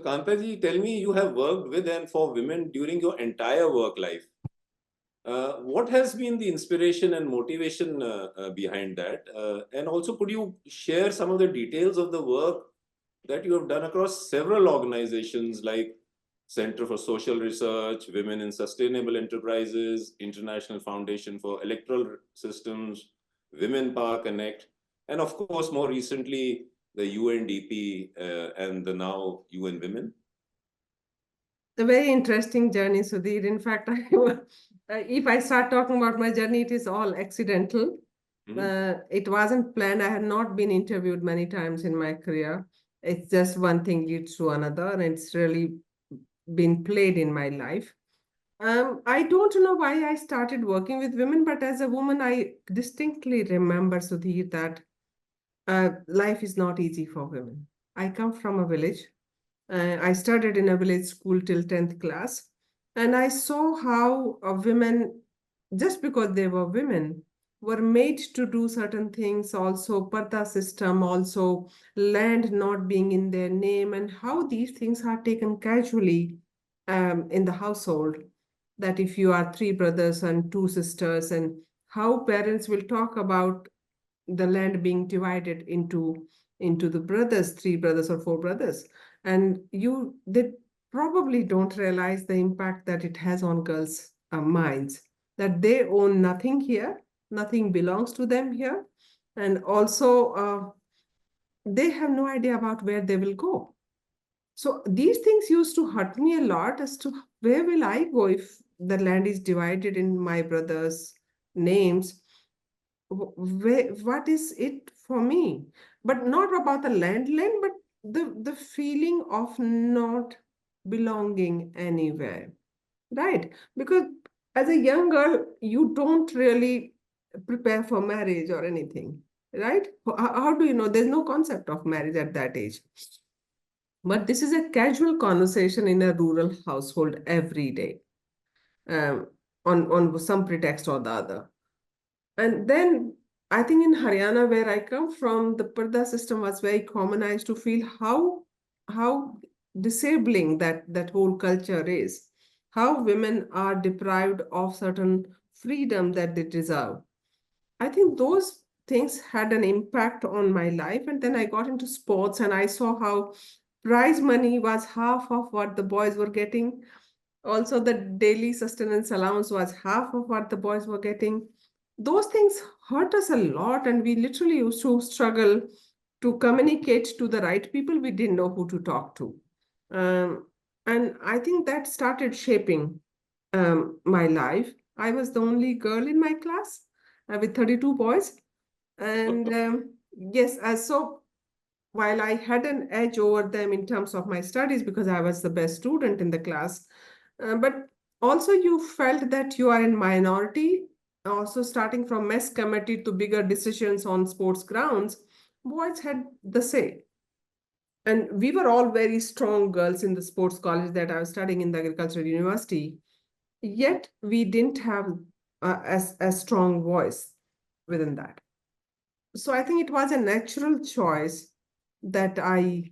Kantaji, tell me, you have worked with and for women during your entire work life. What has been the inspiration and motivation behind that? And also, could you share some of the details of the work that you have done across several organizations like Center for Social Research, Women in Sustainable Enterprises, International Foundation for Electoral Systems, Women Power Connect, and of course, more recently, the UNDP and the now UN Women? A very interesting journey, Sudhir. In fact, if I start talking about my journey, it is all accidental. Mhm. It wasn't planned. I had not been interviewed many times in my career. It's just one thing leads to another, and it's really been played in my life. I don't know why I started working with women, but as a woman, I distinctly remember, Sudhir, that life is not easy for women. I come from a village. I studied in a village school till 10th class, and I saw how women, just because they were women, were made to do certain things, also parda system, also land not being in their name, and how these things are taken casually in the household. That if you are three brothers and two sisters, and how parents will talk about the land being divided into the brothers, three brothers or four brothers, and they probably don't realize the impact that it has on girls' minds, that they own nothing here, nothing belongs to them here, and also they have no idea about where they will go. So these things used to hurt me a lot as to where will I go if the land is divided in my brothers' names. What is it for me? But not about the land, but the feeling of not belonging anywhere, right? Because as a young girl, you don't really prepare for marriage or anything, right? How do you know? There's no concept of marriage at that age. But this is a casual conversation in a rural household every day, um, on some pretext or the other. And then I think in Haryana, where I come from, the Parda system was very common. I used to feel how disabling that whole culture is, how women are deprived of certain freedom that they deserve. I think those things had an impact on my life. And then I got into sports and I saw how prize money was half of what the boys were getting. Also, the daily sustenance allowance was half of what the boys were getting. Those things hurt us a lot, and we literally used to struggle to communicate to the right people. We didn't know who to talk to. Um, and I think that started shaping my life. I was the only girl in my class with 32 boys. And yes, so while I had an edge over them in terms of my studies because I was the best student in the class, but also you felt that you are in minority. Also, starting from mess committee to bigger decisions on sports grounds, boys had the say. And we were all very strong girls in the sports college that I was studying in the agricultural university. Yet we didn't have a strong voice within that. So I think it was a natural choice that I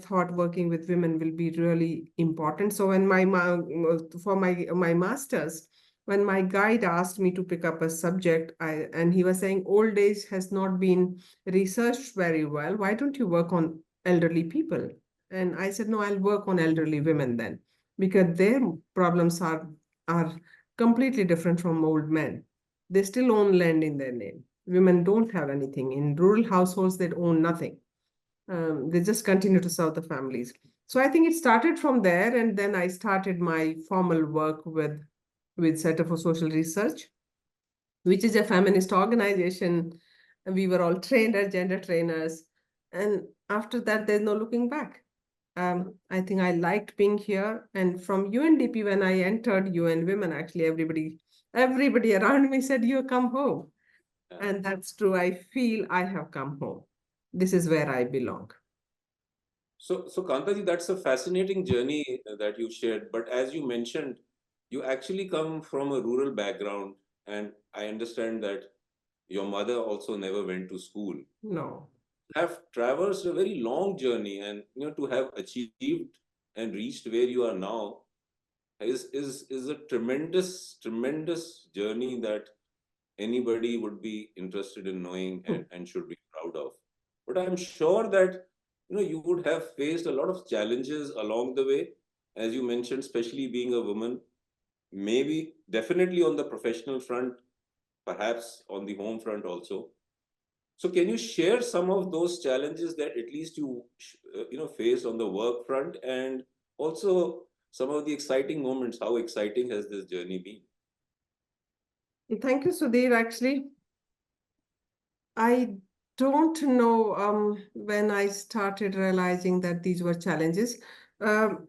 thought working with women will be really important. So when for my masters, when my guide asked me to pick up a subject, and he was saying old age has not been researched very well. Why don't you work on elderly people? And I said, no, I'll work on elderly women then, because their problems are completely different from old men. They still own land in their name. Women don't have anything. In rural households, they own nothing. They just continue to serve the families. So I think it started from there, and then I started my formal work with Center for Social Research, which is a feminist organization. We were all trained as gender trainers, and after that, there's no looking back. I think I liked being here, and from UNDP, when I entered UN Women, actually everybody around me said, "You come home." And that's true. I feel I have come home. This is where I belong. So Kantaji, that's a fascinating journey that you shared. But as you mentioned, you actually come from a rural background, and I understand that your mother also never went to school. No. Have traversed a very long journey, and to have achieved and reached where you are now is a tremendous journey that anybody would be interested in knowing Hmm. and should be proud of. But I'm sure that you would have faced a lot of challenges along the way, as you mentioned, especially being a woman, maybe definitely on the professional front, perhaps on the home front also. So can you share some of those challenges that at least you faced on the work front, and also some of the exciting moments? How exciting has this journey been? Thank you, Sudhir. Actually, I don't know when I started realizing that these were challenges. Um,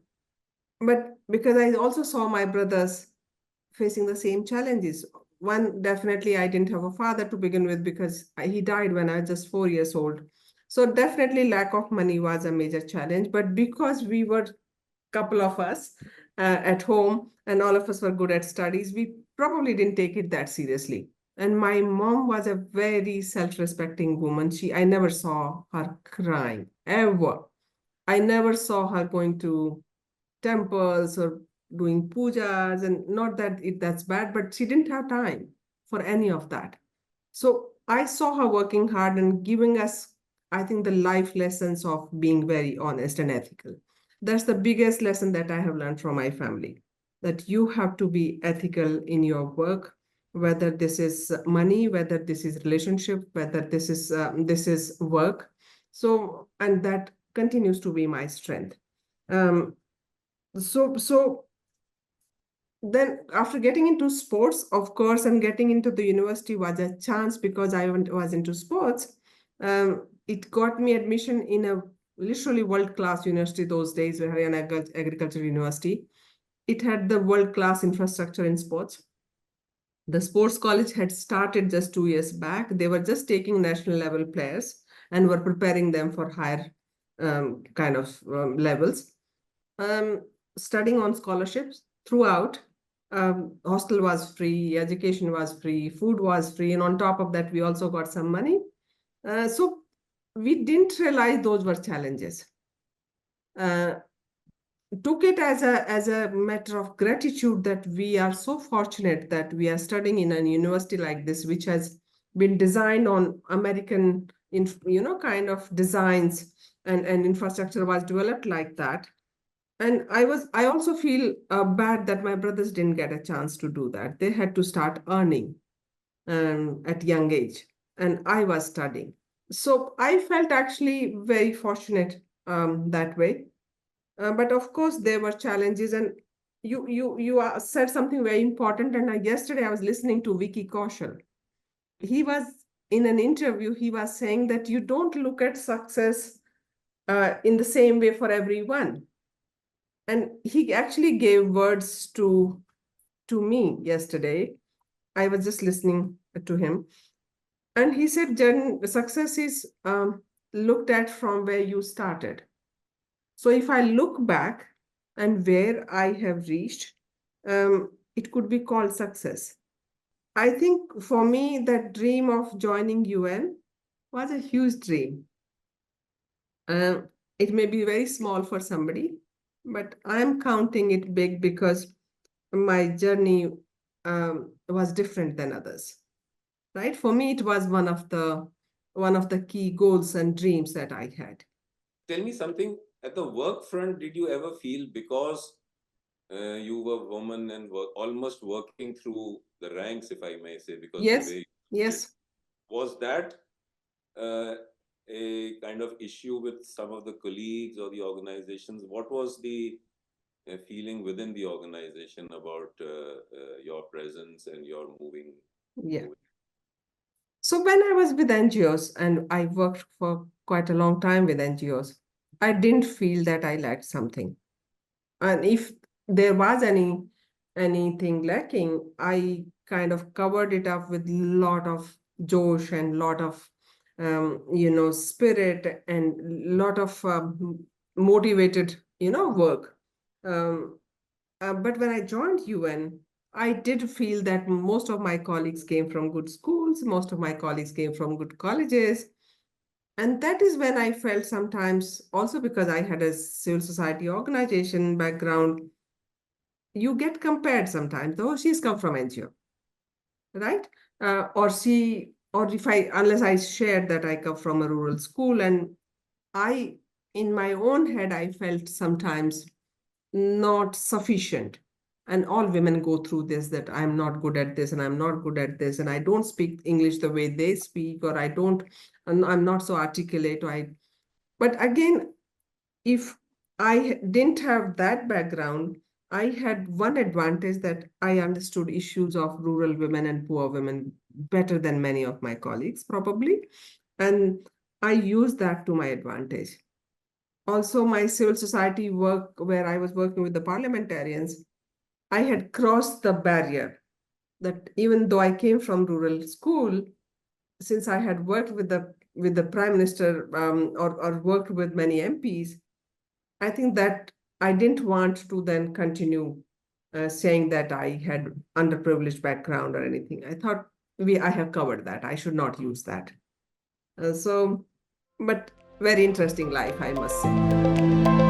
but because I also saw my brothers facing the same challenges. One, definitely, I didn't have a father to begin with because he died when I was just 4 years old. So definitely lack of money was a major challenge. But because we were couple of us at home and all of us were good at studies, we probably didn't take it that seriously. And my mom was a very self-respecting woman. I never saw her crying ever. I never saw her going to temples or doing pujas, and not that that's bad, but she didn't have time for any of that. So I saw her working hard and giving us, I think, the life lessons of being very honest and ethical. That's the biggest lesson that I have learned from my family, that you have to be ethical in your work, whether this is money, whether this is relationship, whether this is work. So, and that continues to be my strength. Um, so then after getting into sports, of course, and getting into the university was a chance because was into sports. It got me admission in a literally world-class university those days, Haryana Agriculture University. It had the world-class infrastructure in sports. The sports college had started just 2 years back. They were just taking national level players and were preparing them for higher kind of levels. um, Studying on scholarships throughout. Hostel was free, education was free, food was free, and on top of that, we also got some money. So we didn't realize those were challenges. Uh, took it as a matter of gratitude that we are so fortunate that we are studying in a university like this, which has been designed on American, kind of designs, and infrastructure was developed like that. And I also feel bad that my brothers didn't get a chance to do that. They had to start earning at young age, and I was studying. So I felt actually very fortunate that way. But of course, there were challenges, and you said something very important. And yesterday I was listening to Vicky Kaushal. He was in an interview. He was saying that you don't look at success in the same way for everyone, and he actually gave words to me yesterday. I was just listening to him, and he said, success is looked at from where you started. So if I look back and where I have reached, it could be called success. I think for me, that dream of joining UN was a huge dream. Uh, it may be very small for somebody, but I'm counting it big because my journey was different than others. Right? For me, it was one of the key goals and dreams that I had. Tell me something, at the work front, did you ever feel, because you were woman and almost working through the ranks, if I may say, because the Yes, way you put it, yes. was that uh, a kind of issue with some of the colleagues or the organizations? What was the feeling within the organization about your presence and your Yeah. moving? So when I was with NGOs, and I worked for quite a long time with NGOs, I didn't feel that I lacked something. And if there was anything lacking, I kind of covered it up with lot of josh and lot of spirit and lot of motivated work. Um, but when I joined UN, I did feel that most of my colleagues came from good schools, most of my colleagues came from good colleges, And that is when I felt sometimes, also because I had a civil society organization background, you get compared sometimes, though she's come from NGO, right? Or if I, unless I shared that I come from a rural school, and I, in my own head, I felt sometimes not sufficient. And all women go through this, that I'm not good at this and I'm not good at this, and I don't speak English the way they speak, or I don't, and I'm not so articulate. But again, if I didn't have that background, I had one advantage, that I understood issues of rural women and poor women better than many of my colleagues, probably. And I used that to my advantage. Also, my civil society work, where I was working with the parliamentarians, I had crossed the barrier, that even though I came from rural school, since I had worked with the prime minister, or worked with many MPs, I think that I didn't want to then continue saying that I had underprivileged background or anything. I thought I have covered that. I should not use that. So, but very interesting life, I must say.